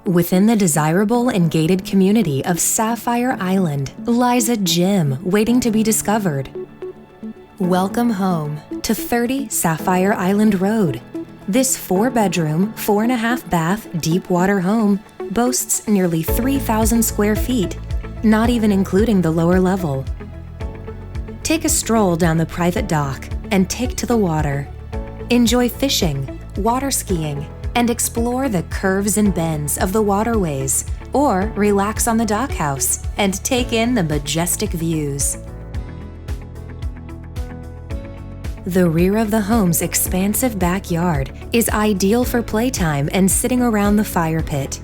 Within the desirable and gated community of Sapphire Island lies a gem waiting to be discovered. Welcome home to 30 Sapphire Island Road. This 4-bedroom, 4.5-bath, deep-water home boasts nearly 3,000 square feet, not even including the lower level. Take a stroll down the private dock and take to the water. Enjoy fishing, water skiing, and explore the curves and bends of the waterways, or relax on the dockhouse and take in the majestic views. The rear of the home's expansive backyard is ideal for playtime and sitting around the fire pit.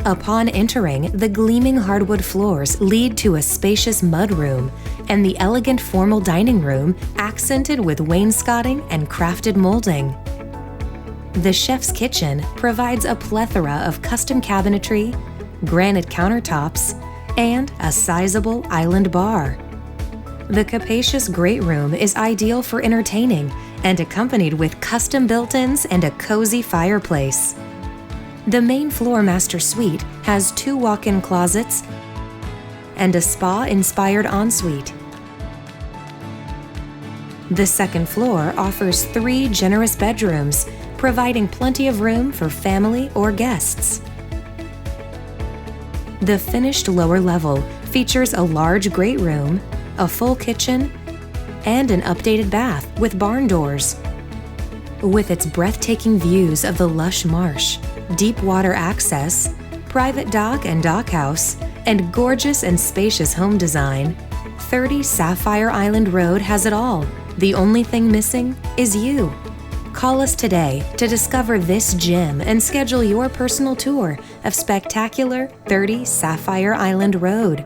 Upon entering, the gleaming hardwood floors lead to a spacious mudroom and the elegant formal dining room accented with wainscoting and crafted molding. The chef's kitchen provides a plethora of custom cabinetry, granite countertops, and a sizable island bar. The capacious great room is ideal for entertaining and accompanied with custom built-ins and a cozy fireplace. The main floor master suite has 2 walk-in closets and a spa-inspired ensuite. The second floor offers 3 generous bedrooms, providing plenty of room for family or guests. The finished lower level features a large great room, a full kitchen, and an updated bath with barn doors. With its breathtaking views of the lush marsh, deep water access, private dock and dockhouse, and gorgeous and spacious home design, 30 Sapphire Island Road has it all. The only thing missing is you. Call us today to discover this gem and schedule your personal tour of spectacular 30 Sapphire Island Road.